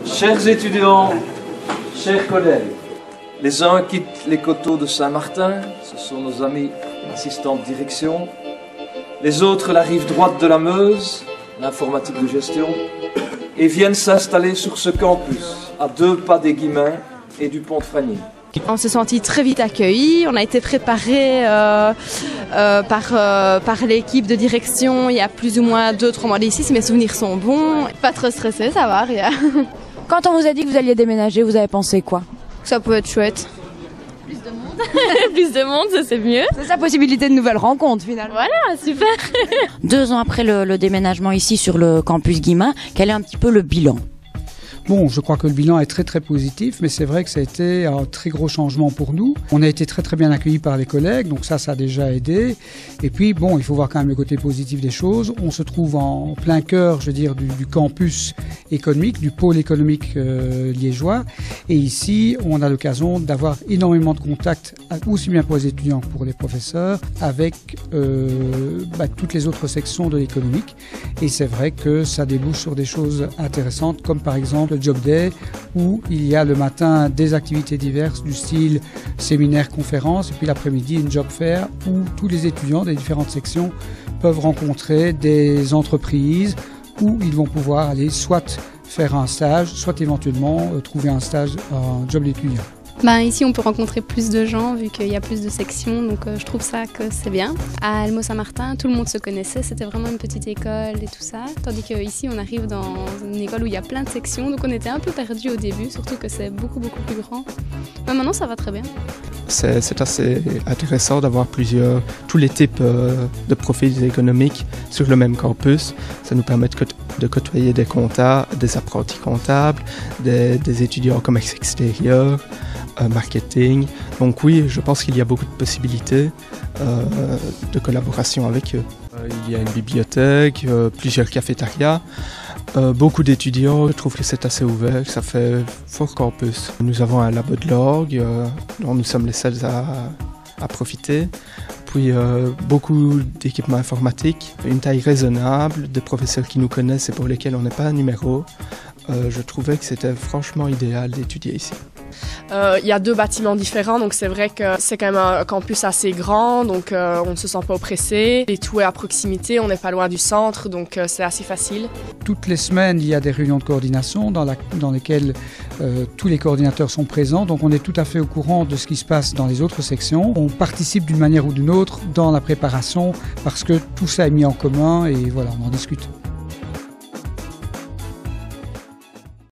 Chers étudiants, chers collègues, les uns quittent les coteaux de Saint-Martin, ce sont nos amis assistants de direction. Les autres la rive droite de la Meuse, l'informatique de gestion, et viennent s'installer sur ce campus, à 2 pas des Guillemins et du pont de Fragny. On s'est senti très vite accueillis, on a été préparés par l'équipe de direction il y a plus ou moins 2-3 mois d'ici, si mes souvenirs sont bons. Pas trop stressé, ça va, rien. Quand on vous a dit que vous alliez déménager, vous avez pensé quoi? Ça peut être chouette. Plus de monde. Plus de monde, ça c'est mieux. C'est sa possibilité de nouvelles rencontres finalement. Voilà, super. 2 ans après le déménagement ici sur le campus Guillemin, quel est un petit peu le bilan? Bon, je crois que le bilan est très très positif, mais c'est vrai que ça a été un très gros changement pour nous. On a été très très bien accueillis par les collègues, donc ça a déjà aidé. Et puis bon, il faut voir quand même le côté positif des choses. On se trouve en plein cœur, je veux dire, du campus économique, du pôle économique liégeois. Et ici, on a l'occasion d'avoir énormément de contacts, aussi bien pour les étudiants que pour les professeurs, avec toutes les autres sections de l'économique. Et c'est vrai que ça débouche sur des choses intéressantes, comme par exemple le Job Day, où il y a le matin des activités diverses du style séminaire, conférence, et puis l'après-midi une job fair où tous les étudiants des différentes sections peuvent rencontrer des entreprises où ils vont pouvoir aller soit faire un stage, soit éventuellement trouver un stage, un job d'étudiant. Ici, on peut rencontrer plus de gens vu qu'il y a plus de sections, donc je trouve ça que c'est bien. À Elmo-Saint-Martin, tout le monde se connaissait, c'était vraiment une petite école et tout ça. Tandis qu'ici, on arrive dans une école où il y a plein de sections, donc on était un peu perdus au début, surtout que c'est beaucoup plus grand. Mais maintenant, ça va très bien. C'est assez intéressant d'avoir tous les types de profils économiques sur le même campus. Ça nous permet de côtoyer des comptables, des apprentis comptables, des étudiants en commerce extérieur, marketing. Donc oui, je pense qu'il y a beaucoup de possibilités de collaboration avec eux. Il y a une bibliothèque, plusieurs cafétérias, beaucoup d'étudiants. Je trouve que c'est assez ouvert, que ça fait fort campus. Nous avons un labo de l'orgue dont nous sommes les seuls à profiter. Puis beaucoup d'équipements informatiques, une taille raisonnable, des professeurs qui nous connaissent et pour lesquels on n'est pas un numéro. Je trouvais que c'était franchement idéal d'étudier ici. Il y a 2 bâtiments différents, donc c'est vrai que c'est quand même un campus assez grand, donc on ne se sent pas oppressé. Et tout est à proximité, on n'est pas loin du centre, donc c'est assez facile. Toutes les semaines, il y a des réunions de coordination dans lesquelles tous les coordinateurs sont présents, donc on est tout à fait au courant de ce qui se passe dans les autres sections. On participe d'une manière ou d'une autre dans la préparation parce que tout ça est mis en commun et voilà, on en discute.